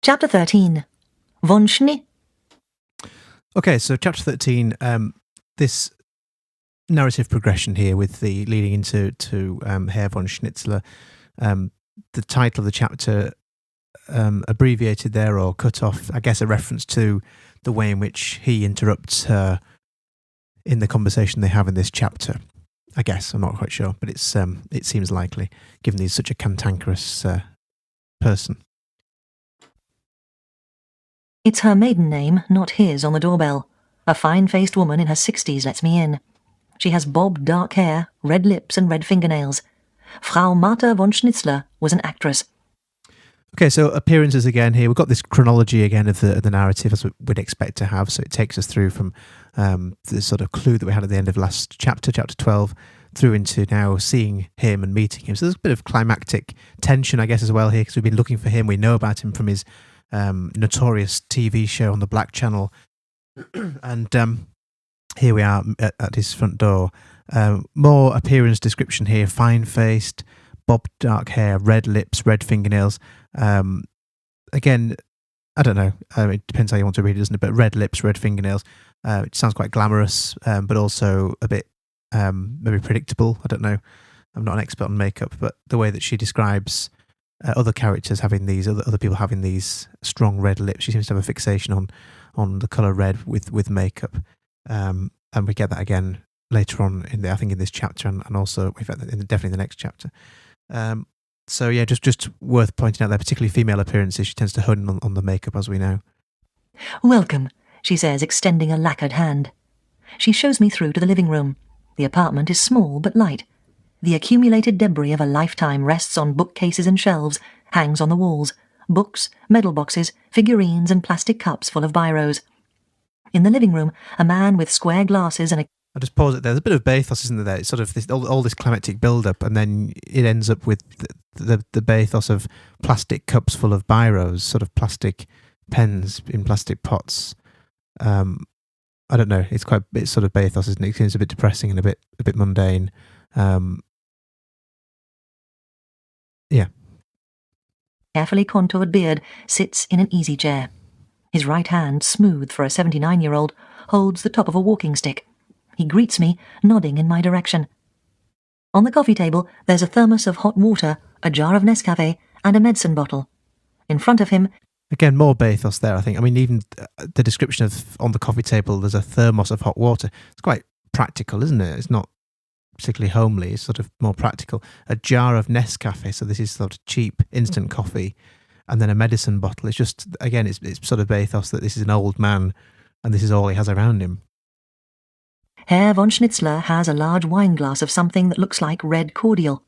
Chapter 13. Von Schnee. Okay, so chapter 13, this narrative progression here with the leading into Herr von Schnitzler, the title of the chapter abbreviated there or cut off, I guess a reference to the way in which he interrupts her in the conversation they have in this chapter. I guess, I'm not quite sure, but it seems likely, given he's such a cantankerous person. It's her maiden name, not his, on the doorbell. A fine-faced woman in her 60s lets me in. She has bobbed dark hair, red lips and red fingernails. Frau Martha von Schnitzler was an actress. Okay, so appearances again here. We've got this chronology again of the narrative as we'd expect to have. So it takes us through from the sort of clue that we had at the end of last chapter, chapter 12, through into now seeing him and meeting him. So there's a bit of climactic tension, I guess, as well here, because we've been looking for him. We know about him from his notorious TV show on the Black Channel. And here we are at his front door. More appearance description here. Fine-faced, bobbed dark hair, red lips, red fingernails. Again, I don't know. It depends how you want to read it, doesn't it? But red lips, red fingernails. It sounds quite glamorous, but also a bit maybe predictable. I don't know. I'm not an expert on makeup, but the way that she describes other characters having these, other people having these strong red lips, she seems to have a fixation on the colour red with makeup. And we get that again later on in this chapter, and also definitely in the next chapter. So yeah, just worth pointing out there, particularly female appearances. She tends to hone on the makeup, as we know. Welcome, she says, extending a lacquered hand. She shows me through to the living room. The apartment is small but light. The accumulated debris of a lifetime rests on bookcases and shelves, hangs on the walls. Books, medal boxes, figurines and plastic cups full of biros. In the living room, a man with square glasses and a... I'll just pause it there. There's a bit of bathos, isn't there? It's sort of all this climactic build-up, and then it ends up with the bathos of plastic cups full of biros, sort of plastic pens in plastic pots. I don't know. It's sort of bathos, isn't it? It seems a bit depressing and a bit mundane. Yeah. Carefully contoured beard sits in an easy chair. His right hand, smooth for a 79-year-old, holds the top of a walking stick. He greets me, nodding in my direction. On the coffee table, there's a thermos of hot water, a jar of Nescafe, and a medicine bottle. In front of him... Again, more bathos there, I think. I mean, even the description of on the coffee table, there's a thermos of hot water. It's quite practical, isn't it? It's not particularly homely. It's sort of more practical. A jar of Nescafe, so this is sort of cheap instant coffee, and then a medicine bottle. It's just, again, it's sort of bathos that this is an old man, and this is all he has around him. Herr von Schnitzler has a large wine glass of something that looks like red cordial.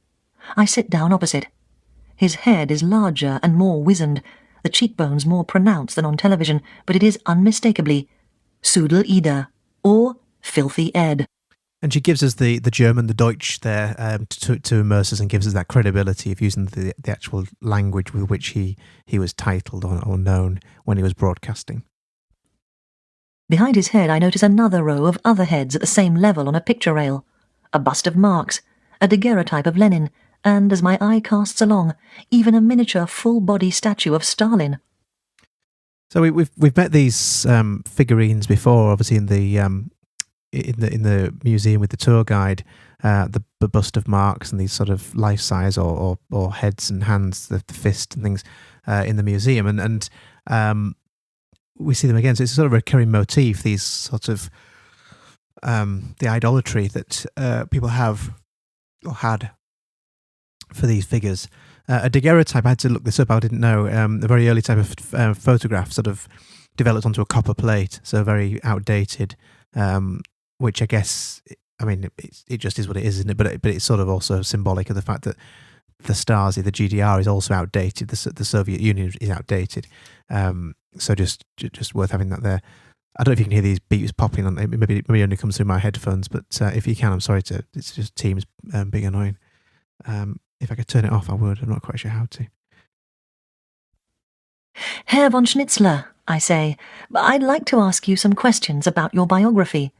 I sit down opposite. His head is larger and more wizened, the cheekbones more pronounced than on television, but it is unmistakably Sudel Ida, or Filthy Ed. And she gives us the German, the Deutsch there, to immerse us and gives us that credibility of using the actual language with which he was titled or known when he was broadcasting. Behind his head I notice another row of other heads at the same level on a picture rail. A bust of Marx, a daguerreotype of Lenin, and, as my eye casts along, even a miniature full-body statue of Stalin. So we've met these figurines before, obviously in the museum with the tour guide, the bust of Marx and these sort of life-size or heads and hands, the fist and things in the museum, and we see them again. So it's a sort of recurring motif, these sort of the idolatry that people have or had for these figures. A daguerreotype, I had to look this up, I didn't know, a very early type of photograph sort of developed onto a copper plate, so very outdated, which I guess, I mean, it just is what it is, isn't it? But it's sort of also symbolic of the fact that the Stasi, the GDR, is also outdated, the Soviet Union is outdated. So just worth having that there. I don't know if you can hear these beeps popping on. Maybe it only comes through my headphones, but if you can, I'm sorry it's just Teams being annoying. If I could turn it off, I would. I'm not quite sure how to. Herr von Schnitzler, I say, I'd like to ask you some questions about your biography.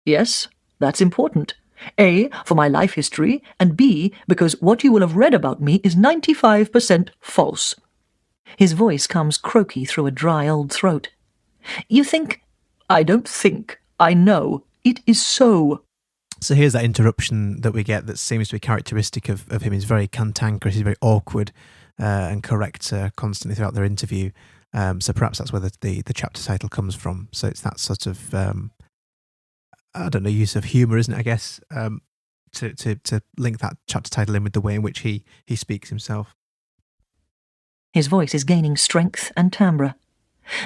Yes, that's important. A, for my life history, and B, because what you will have read about me is 95% false. His voice comes croaky through a dry old throat. You think? I don't think. I know. It is so. So here's that interruption that we get that seems to be characteristic of him. He's very cantankerous, he's very awkward and correct constantly throughout their interview. So perhaps that's where the chapter title comes from. So it's that sort of, I don't know, use of humour, isn't it, I guess, to link that chapter title in with the way in which he speaks himself. His voice is gaining strength and timbre.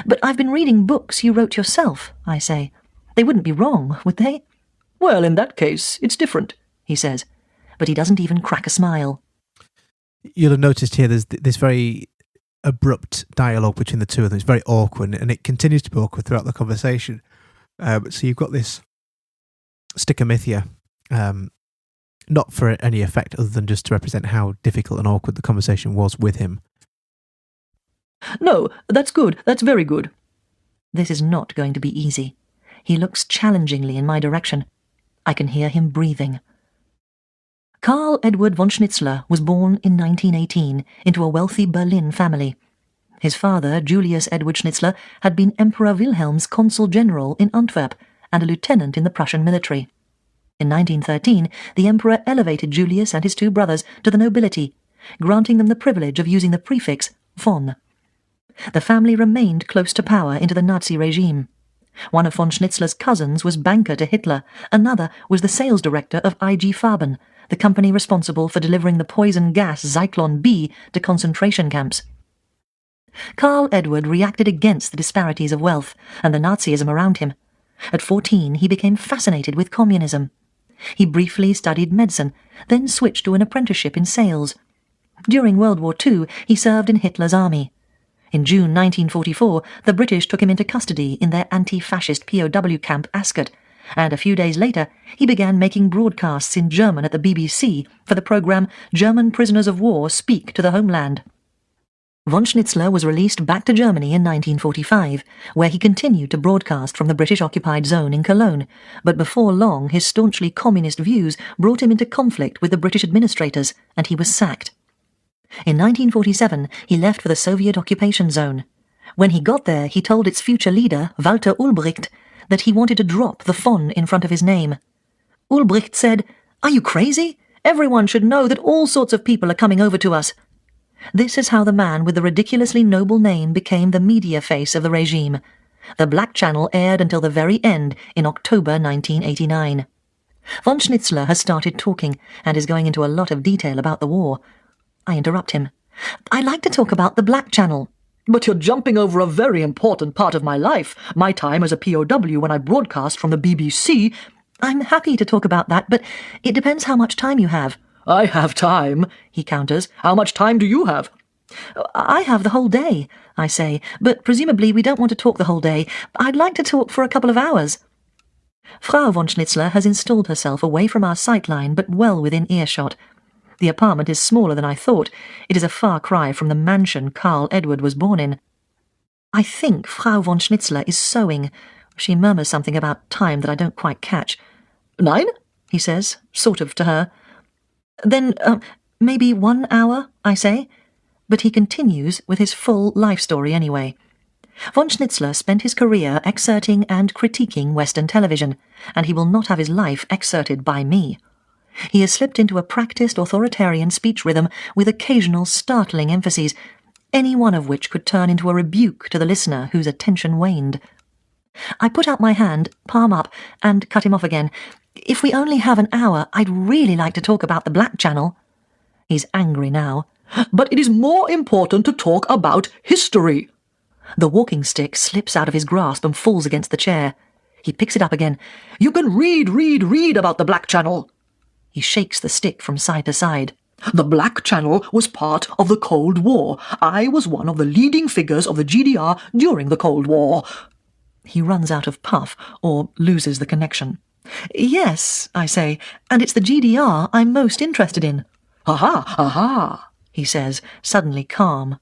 But I've been reading books you wrote yourself, I say. They wouldn't be wrong, would they? Well, in that case, it's different, he says, but he doesn't even crack a smile. You'll have noticed here there's this very abrupt dialogue between the two of them. It's very awkward, and it continues to be awkward throughout the conversation. So you've got this stichomythia, not for any effect other than just to represent how difficult and awkward the conversation was with him. No, that's good. That's very good. This is not going to be easy. He looks challengingly in my direction. I can hear him breathing. Karl Edward von Schnitzler was born in 1918 into a wealthy Berlin family. His father, Julius Edward Schnitzler, had been Emperor Wilhelm's consul general in Antwerp and a lieutenant in the Prussian military. In 1913, the emperor elevated Julius and his two brothers to the nobility, granting them the privilege of using the prefix von. The family remained close to power into the Nazi regime. One of von Schnitzler's cousins was banker to Hitler, another was the sales director of IG Farben, the company responsible for delivering the poison gas Zyklon B to concentration camps. Karl Edward reacted against the disparities of wealth and the Nazism around him. At 14, he became fascinated with communism. He briefly studied medicine, then switched to an apprenticeship in sales. During World War II, he served in Hitler's army. In June 1944, the British took him into custody in their anti-fascist POW camp Ascot, and a few days later he began making broadcasts in German at the BBC for the programme German Prisoners of War Speak to the Homeland. Von Schnitzler was released back to Germany in 1945, where he continued to broadcast from the British-occupied zone in Cologne, but before long his staunchly communist views brought him into conflict with the British administrators, and he was sacked. In 1947, he left for the Soviet occupation zone. When he got there, he told its future leader, Walter Ulbricht, that he wanted to drop the von in front of his name. Ulbricht said, "Are you crazy? Everyone should know that all sorts of people are coming over to us." This is how the man with the ridiculously noble name became the media face of the regime. The Black Channel aired until the very end in October 1989. Von Schnitzler has started talking and is going into a lot of detail about the war. I interrupt him. "I'd like to talk about the Black Channel." "But you're jumping over a very important part of my life, my time as a POW when I broadcast from the BBC. "I'm happy to talk about that, but it depends how much time you have." "I have time," he counters. "How much time do you have?" "I have the whole day," I say, "but presumably we don't want to talk the whole day. I'd like to talk for a couple of hours." Frau von Schnitzler has installed herself away from our sightline, but well within earshot. The apartment is smaller than I thought. It is a far cry from the mansion Karl Edward was born in. I think Frau von Schnitzler is sewing. She murmurs something about time that I don't quite catch. "9?" he says, sort of to her. "Then, maybe 1 hour," I say. But he continues with his full life story anyway. Von Schnitzler spent his career excerpting and critiquing Western television, and he will not have his life excerpted by me. He has slipped into a practiced authoritarian speech rhythm with occasional startling emphases, any one of which could turn into a rebuke to the listener whose attention waned. I put out my hand, palm up, and cut him off again. "If we only have an hour, I'd really like to talk about the Black Channel." He's angry now. "But it is more important to talk about history." The walking stick slips out of his grasp and falls against the chair. He picks it up again. "You can read about the Black Channel." He shakes the stick from side to side. "The Black Channel was part of the Cold War. I was one of the leading figures of the GDR during the Cold War." He runs out of puff, or loses the connection. "Yes," I say, "and it's the GDR I'm most interested in." "Aha, aha," he says, suddenly calm.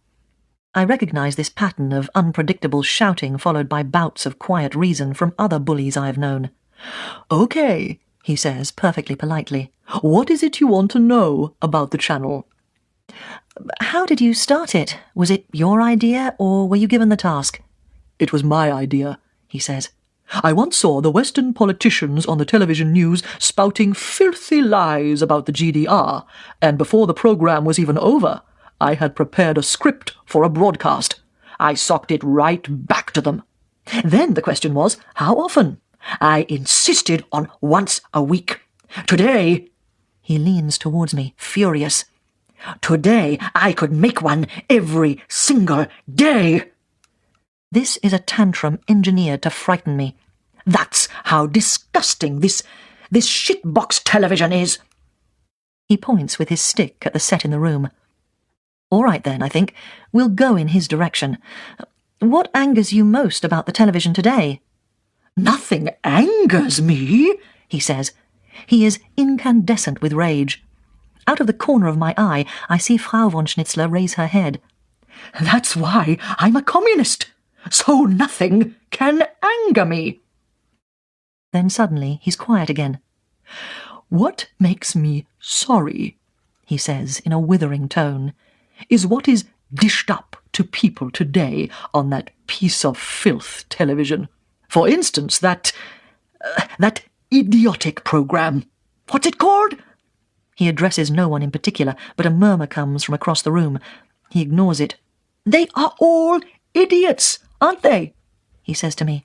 I recognise this pattern of unpredictable shouting followed by bouts of quiet reason from other bullies I've known. "Okay," he says, perfectly politely. "What is it you want to know about the channel?" How did you start it? Was it your idea, or were you given the task? It was my idea, he says. I once saw the Western politicians on the television news spouting filthy lies about the GDR, and before the program was even over, I had prepared a script for a broadcast. I socked it right back to them. Then the question was, how often? I insisted on once a week. Today, he leans towards me, furious. Today I could make one every single day. This is a tantrum engineered to frighten me. That's how disgusting this shitbox television is. He points with his stick at the set in the room. All right then, I think. We'll go in his direction. What angers you most about the television today? Nothing angers me, he says. He is incandescent with rage. Out of the corner of my eye, I see Frau von Schnitzler raise her head. That's why I'm a communist. So nothing can anger me. Then suddenly he's quiet again. What makes me sorry, he says in a withering tone, is what is dished up to people today on that piece of filth television. For instance, that idiotic program. What's it called? He addresses no one in particular, but a murmur comes from across the room. He ignores it. They are all idiots, aren't they? He says to me.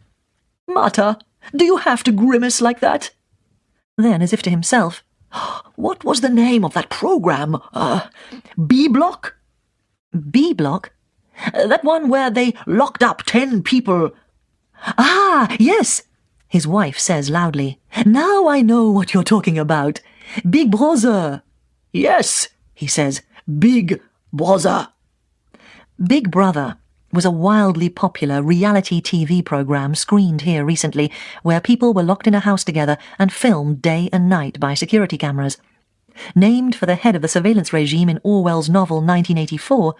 Marta, do you have to grimace like that? Then, as if to himself, what was the name of that program? B Block? B Block? That one where they locked up 10 people. Ah, yes, his wife says loudly. Now I know what you're talking about. Big Brother. Yes, he says. Big Brother. Big Brother was a wildly popular reality TV program screened here recently, where people were locked in a house together and filmed day and night by security cameras. Named for the head of the surveillance regime in Orwell's novel 1984,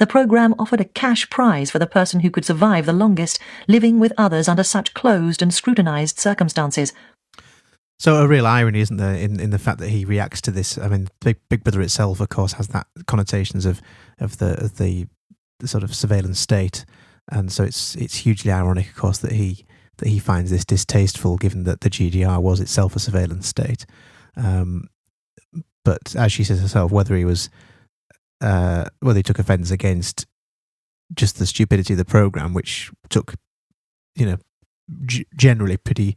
the program offered a cash prize for the person who could survive the longest, living with others under such closed and scrutinized circumstances. So a real irony, isn't there, in the fact that he reacts to this? I mean, Big Brother itself, of course, has that connotations of the sort of surveillance state, and so it's hugely ironic, of course, that he finds this distasteful, given that the GDR was itself a surveillance state. But as she says herself, whether he took offence against just the stupidity of the program, which took, generally pretty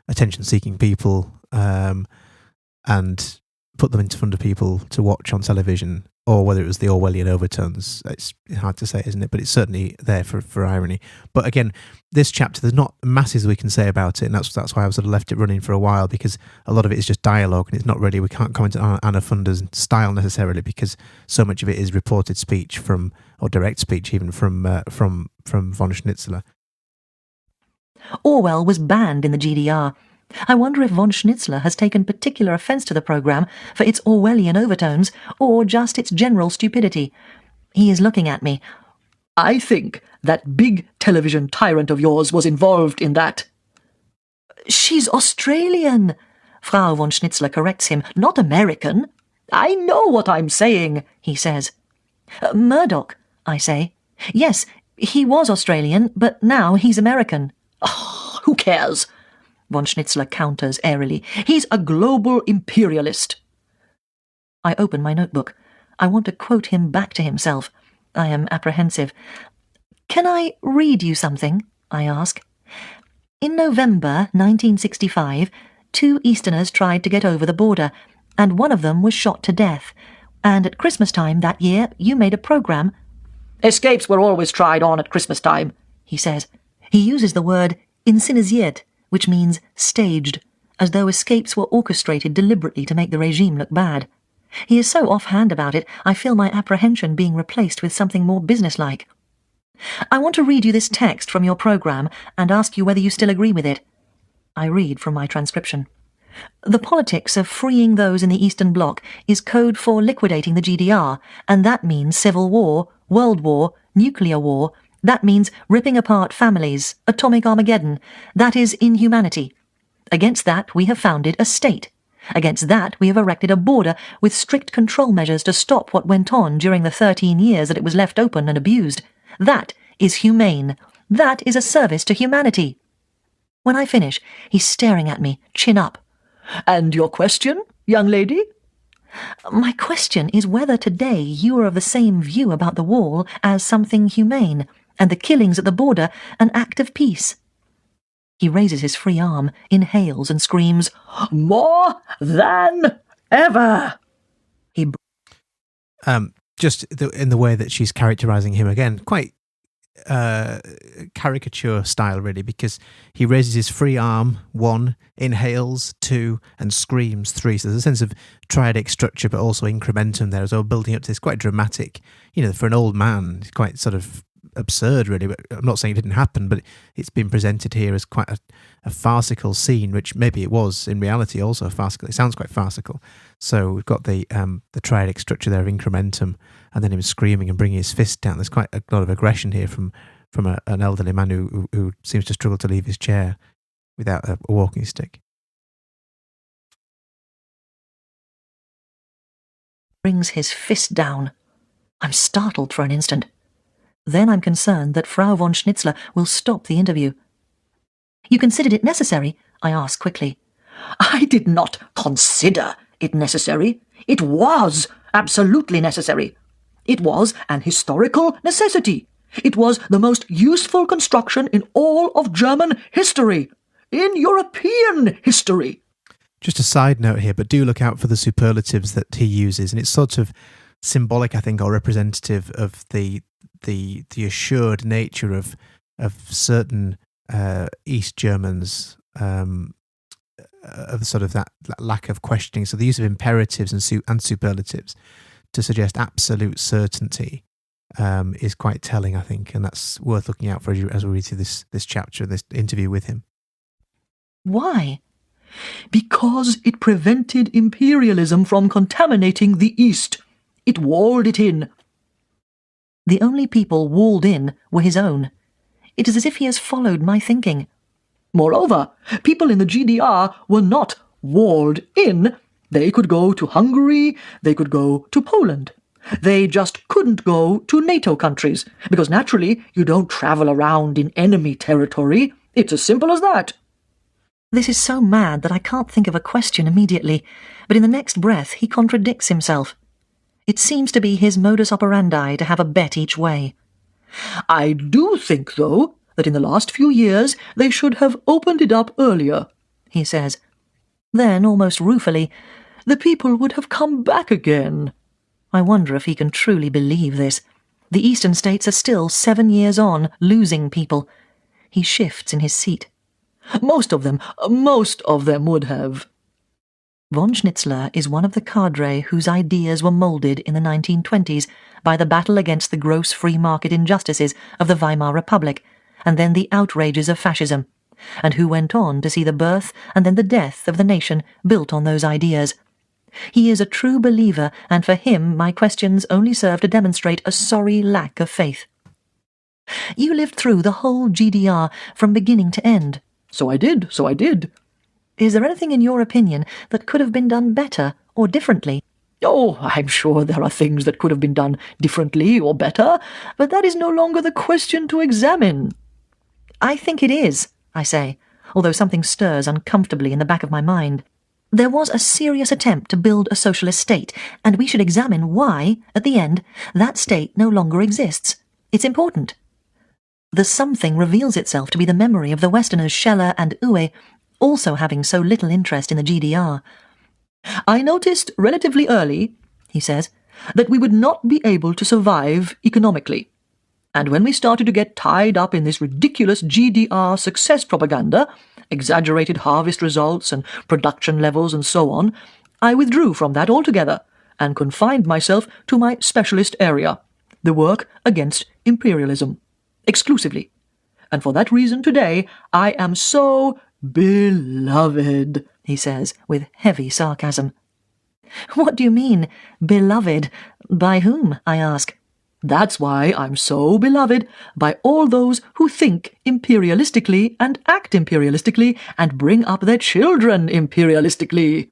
attention-seeking people, and put them in front of people to watch on television, or whether it was the Orwellian overtones, it's hard to say, isn't it? But it's certainly there for irony. But again, this chapter, there's not masses we can say about it, and that's why I've sort of left it running for a while, because a lot of it is just dialogue, and it's not really, we can't comment on Anna Funder's style necessarily, because so much of it is reported speech or direct speech even from von Schnitzler. Orwell was banned in the GDR. I wonder if von Schnitzler has taken particular offence to the programme for its Orwellian overtones, or just its general stupidity. He is looking at me. I think that big television tyrant of yours was involved in that. She's Australian, Frau von Schnitzler corrects him, not American. I know what I'm saying, he says. Murdoch, I say. Yes, he was Australian, but now he's American. Oh, who cares? Von Schnitzler counters airily. He's a global imperialist. I open my notebook. I want to quote him back to himself. I am apprehensive. Can I read you something? I ask. In November 1965, 2 Easterners tried to get over the border, and one of them was shot to death. And at Christmas time that year, you made a program. Escapes were always tried on at Christmas time, he says. He uses the word inszeniert, which means staged, as though escapes were orchestrated deliberately to make the regime look bad. He is so offhand about it, I feel my apprehension being replaced with something more businesslike. I want to read you this text from your programme and ask you whether you still agree with it. I read from my transcription. The politics of freeing those in the Eastern Bloc is code for liquidating the GDR, and that means civil war, world war, nuclear war. That means ripping apart families, atomic Armageddon. That is inhumanity. Against that we have founded a state. Against that we have erected a border with strict control measures to stop what went on during the 13 years that it was left open and abused. That is humane. That is a service to humanity. When I finish, he's staring at me, chin up. And your question, young lady? My question is whether today you are of the same view about the wall as something humane, and the killings at the border an act of peace. He raises his free arm, inhales and screams, More than ever! He just in the way that she's characterising him again, quite caricature style really, because he raises his free arm, 1, inhales, 2, and screams, 3. So there's a sense of triadic structure, but also incrementum there as well, building up to this quite dramatic, for an old man, it's quite sort of absurd really. But I'm not saying it didn't happen, but it's been presented here as quite a farcical scene, which maybe it was in reality also farcical. It sounds quite farcical. So we've got the triadic structure there of incrementum, and then him screaming and bringing his fist down. There's quite a lot of aggression here from an elderly man who seems to struggle to leave his chair without a walking stick. brings his fist down. I'm startled for an instant. Then I'm concerned that Frau von Schnitzler will stop the interview. You considered it necessary? I asked quickly. I did not consider it necessary. It was absolutely necessary. It was an historical necessity. It was the most useful construction in all of German history, in European history. Just a side note here, but do look out for the superlatives that he uses, and it's sort of symbolic, I think, or representative of the assured nature of certain East Germans, of sort of that lack of questioning. So the use of imperatives and superlatives to suggest absolute certainty is quite telling, I think, and that's worth looking out for as we read through this chapter, this interview with him. Why? Because it prevented imperialism from contaminating the East. It walled it in. The only people walled in were his own. It is as if he has followed my thinking. Moreover, people in the GDR were not walled in. They could go to Hungary, they could go to Poland. They just couldn't go to NATO countries, because naturally you don't travel around in enemy territory. It's as simple as that. This is so mad that I can't think of a question immediately, but in the next breath he contradicts himself. It seems to be his modus operandi to have a bet each way. I do think, though, that in the last few years they should have opened it up earlier, he says. Then, almost ruefully, the people would have come back again. I wonder if he can truly believe this. The eastern states are still 7 years on, losing people. He shifts in his seat. Most of them would have. Von Schnitzler is one of the cadre whose ideas were moulded in the 1920s by the battle against the gross free market injustices of the Weimar Republic, and then the outrages of fascism, and who went on to see the birth and then the death of the nation built on those ideas. He is a true believer, and for him my questions only serve to demonstrate a sorry lack of faith. You lived through the whole GDR from beginning to end. So I did. Is there anything in your opinion that could have been done better or differently? Oh, I'm sure there are things that could have been done differently or better, but that is no longer the question to examine. I think it is, I say, although something stirs uncomfortably in the back of my mind. There was a serious attempt to build a socialist state, and we should examine why, at the end, that state no longer exists. It's important. The something reveals itself to be the memory of the Westerners Scheller and Uwe, also having so little interest in the GDR. I noticed relatively early, he says, that we would not be able to survive economically. And when we started to get tied up in this ridiculous GDR success propaganda, exaggerated harvest results and production levels and so on, I withdrew from that altogether and confined myself to my specialist area, the work against imperialism, exclusively. And for that reason today I am so beloved, he says with heavy sarcasm. What do you mean, beloved? By whom? I ask. That's why I'm so beloved by all those who think imperialistically and act imperialistically and bring up their children imperialistically.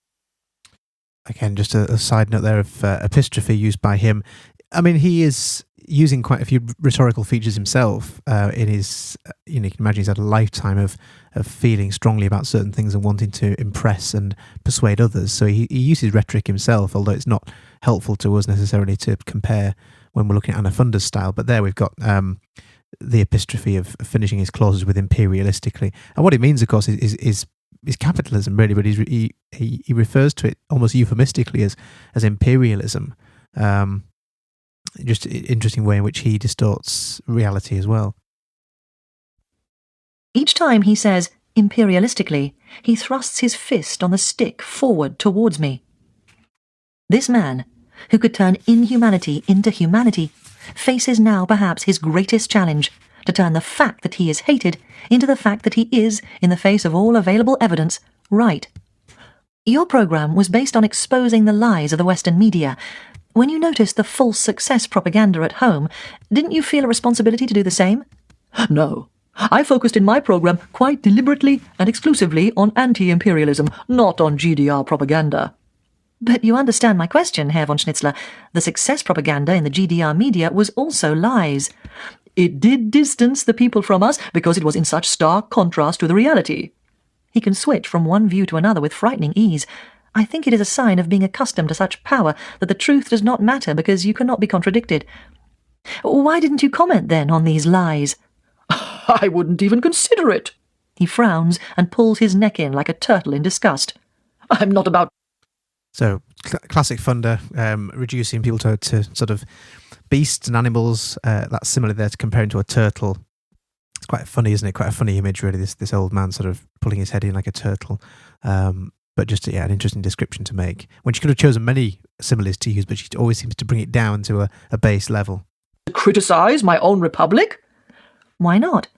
Again, just a side note there of epistrophe used by him. I mean, he is using quite a few rhetorical features himself in his, you can imagine he's had a lifetime of feeling strongly about certain things and wanting to impress and persuade others. So he uses rhetoric himself, although it's not helpful to us necessarily to compare when we're looking at Anafunda's style. But there we've got the epistrophe of finishing his clauses with imperialistically. And what it means, of course, is capitalism, really, but he refers to it almost euphemistically as imperialism. Just an interesting way in which he distorts reality as well. Each time he says imperialistically, he thrusts his fist on the stick forward towards me. This man, who could turn inhumanity into humanity, faces now perhaps his greatest challenge, to turn the fact that he is hated into the fact that he is, in the face of all available evidence, right. Your program was based on exposing the lies of the Western media. When you noticed the false success propaganda at home, didn't you feel a responsibility to do the same? No. I focused in my program quite deliberately and exclusively on anti-imperialism, not on GDR propaganda. But you understand my question, Herr von Schnitzler. The success propaganda in the GDR media was also lies. It did distance the people from us because it was in such stark contrast to the reality. He can switch from one view to another with frightening ease. I think it is a sign of being accustomed to such power that the truth does not matter because you cannot be contradicted. Why didn't you comment then on these lies? I wouldn't even consider it. He frowns and pulls his neck in like a turtle in disgust. I'm not about... So, classic Funda, reducing people to sort of beasts and animals. That's similar there to comparing to a turtle. It's quite funny, isn't it? Quite a funny image, really, this old man sort of pulling his head in like a turtle. But just, an interesting description to make. When she could have chosen many similes to use, but she always seems to bring it down to a base level. Criticize my own republic? Why not?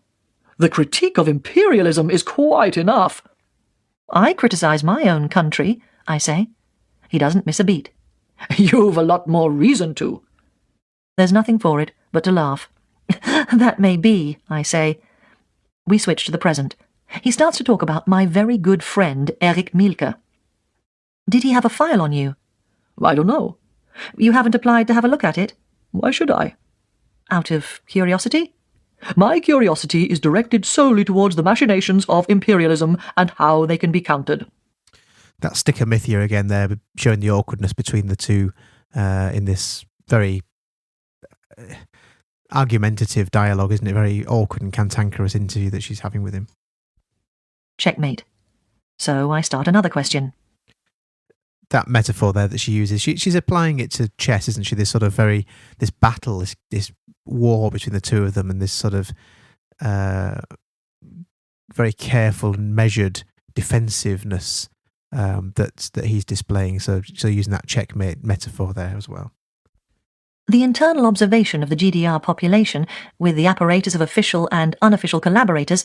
The critique of imperialism is quite enough. I criticize my own country, I say. He doesn't miss a beat. You've a lot more reason to. There's nothing for it but to laugh. That may be, I say. We switch to the present. He starts to talk about my very good friend, Erich Mielke. Did he have a file on you? I don't know. You haven't applied to have a look at it? Why should I? Out of curiosity? My curiosity is directed solely towards the machinations of imperialism and how they can be countered. That sticker myth here again there, showing the awkwardness between the two in this very argumentative dialogue, isn't it? Very awkward and cantankerous interview that she's having with him. Checkmate. So I start another question. That metaphor there that she uses, she's applying it to chess, isn't she? This sort of this battle, this war between the two of them, and this sort of very careful and measured defensiveness that he's displaying. So using that checkmate metaphor there as well. The internal observation of the GDR population, with the apparatus of official and unofficial collaborators,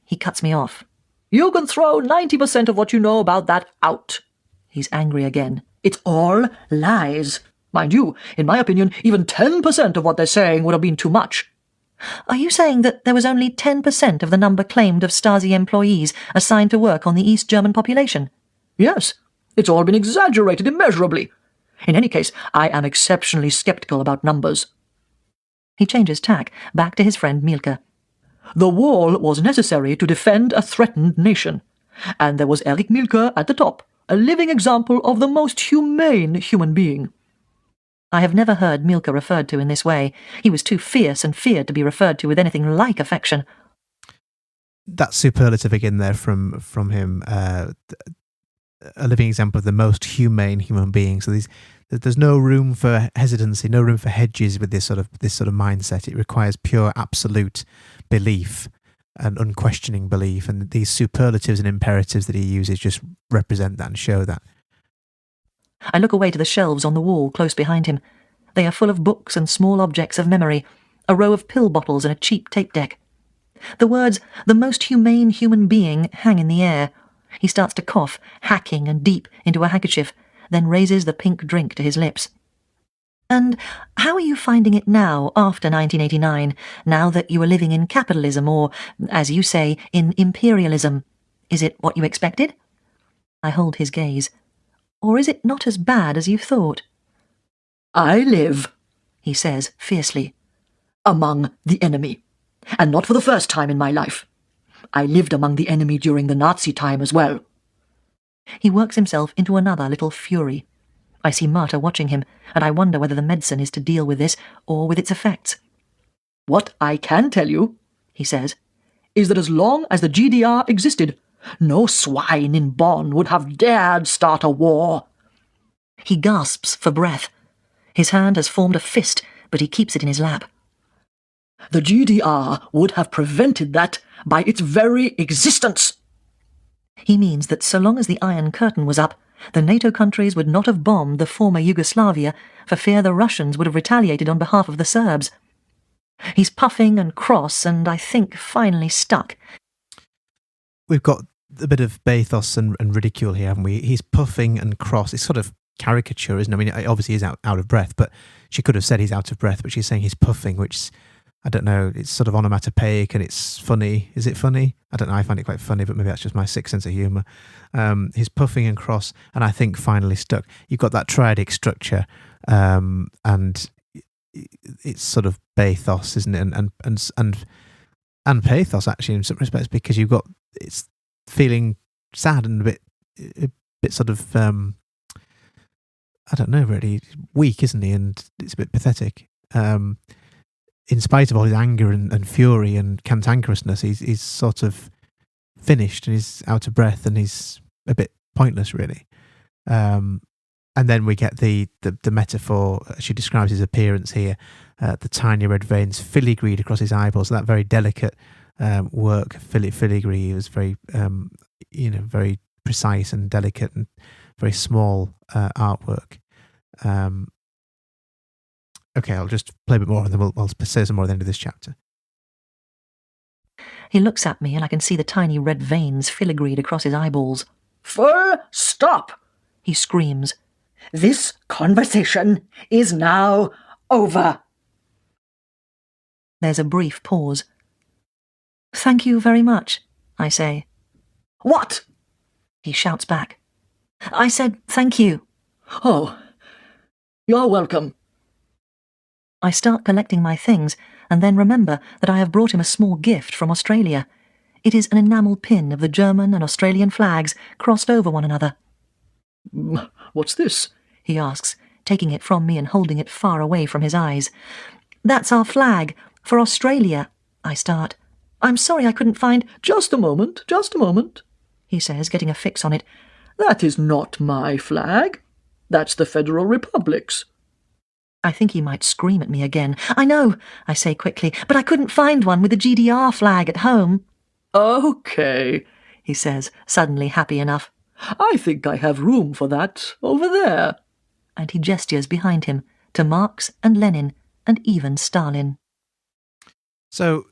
he cuts me off. You can throw 90% of what you know about that out. He's angry again. It's all lies. Mind you, in my opinion, even 10% of what they're saying would have been too much. Are you saying that there was only 10% of the number claimed of Stasi employees assigned to work on the East German population? Yes, it's all been exaggerated immeasurably. In any case, I am exceptionally sceptical about numbers. He changes tack, back to his friend Mielke. The wall was necessary to defend a threatened nation, and there was Erich Mielke at the top, a living example of the most humane human being. I have never heard Mielke referred to in this way. He was too fierce and feared to be referred to with anything like affection. That superlative again there from him, a living example of the most humane human being. So there's no room for hesitancy, no room for hedges with this sort of mindset. It requires pure, absolute belief and unquestioning belief, and these superlatives and imperatives that he uses just represent that and show that. I look away to the shelves on the wall close behind him. They are full of books and small objects of memory, a row of pill bottles and a cheap tape deck. The words, "the most humane human being," hang in the air. He starts to cough, hacking and deep, into a handkerchief, then raises the pink drink to his lips. And how are you finding it now, after 1989, now that you are living in capitalism, or, as you say, in imperialism? Is it what you expected? I hold his gaze. Or is it not as bad as you thought? I live, he says fiercely, among the enemy, and not for the first time in my life. I lived among the enemy during the Nazi time as well. He works himself into another little fury. I see Marta watching him, and I wonder whether the medicine is to deal with this or with its effects. What I can tell you, he says, is that as long as the GDR existed, no swine in Bonn would have dared start a war. He gasps for breath. His hand has formed a fist, but he keeps it in his lap. The GDR would have prevented that by its very existence. He means that so long as the Iron Curtain was up, the NATO countries would not have bombed the former Yugoslavia for fear the Russians would have retaliated on behalf of the Serbs. He's puffing and cross and, I think, finally stuck. We've got a bit of bathos and ridicule here, haven't we? He's puffing and cross. It's sort of caricature, isn't it? I mean, obviously he's out of breath, but she could have said he's out of breath, but she's saying he's puffing, which, I don't know, it's sort of onomatopoeic and it's funny. Is it funny? I don't know, I find it quite funny, but maybe that's just my sick sense of humour. He's puffing and cross, and I think finally stuck. You've got that triadic structure, and it's sort of bathos, isn't it? And pathos, actually, in some respects, because you've got, it's feeling sad and a bit sort of, I don't know, really weak, isn't he? And it's a bit pathetic. In spite of all his anger and fury and cantankerousness, he's sort of finished and he's out of breath and he's a bit pointless, really. And then we get the metaphor. She describes his appearance here, the tiny red veins filigreed across his eyeballs. So that very delicate work, filigree, was very, very precise and delicate and very small artwork. Okay, I'll just play a bit more and then I'll say some more at the end of this chapter. He looks at me and I can see the tiny red veins filigreed across his eyeballs. Stop! He screams. This conversation is now over. There's a brief pause. Thank you very much, I say. What? He shouts back. I said thank you. Oh, you're welcome. I start collecting my things and then remember that I have brought him a small gift from Australia. It is an enamel pin of the German and Australian flags crossed over one another. What's this? He asks, taking it from me and holding it far away from his eyes. That's our flag, for Australia, I start. I'm sorry I couldn't find... Just a moment, he says, getting a fix on it. That is not my flag. That's the Federal Republic's. I think he might scream at me again. I know, I say quickly, but I couldn't find one with the GDR flag at home. Okay, he says, suddenly happy enough. I think I have room for that over there. And he gestures behind him to Marx and Lenin and even Stalin. So,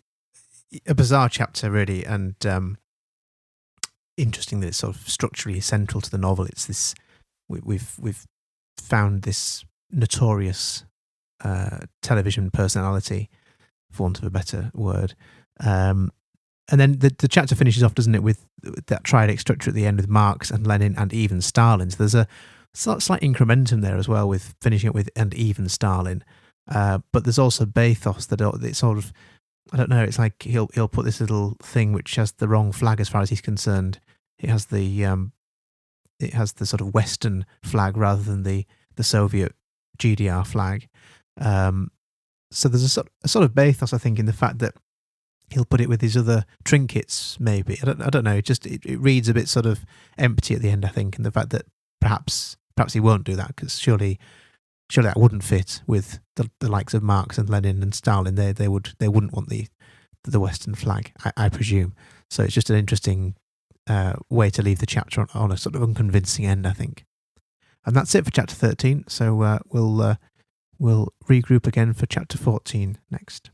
a bizarre chapter, really, and interesting that it's sort of structurally central to the novel. It's this, we've found this notorious television personality, for want of a better word. And then the chapter finishes off, doesn't it, with that triadic structure at the end with Marx and Lenin and even Stalin. So there's a slight incrementum there as well, with finishing it with and even Stalin. But there's also bathos that it's sort of, I don't know, it's like he'll put this little thing which has the wrong flag as far as he's concerned. It has the sort of Western flag rather than the Soviet GDR flag. So there's a sort of bathos, I think, in the fact that he'll put it with his other trinkets, maybe. I don't know. It reads a bit sort of empty at the end, I think, and the fact that perhaps he won't do that, because surely that wouldn't fit with the likes of Marx and Lenin and Stalin. They wouldn't want the Western flag, I presume. So it's just an interesting way to leave the chapter on a sort of unconvincing end, I think. And that's it for chapter 13. So we'll regroup again for chapter 14 next.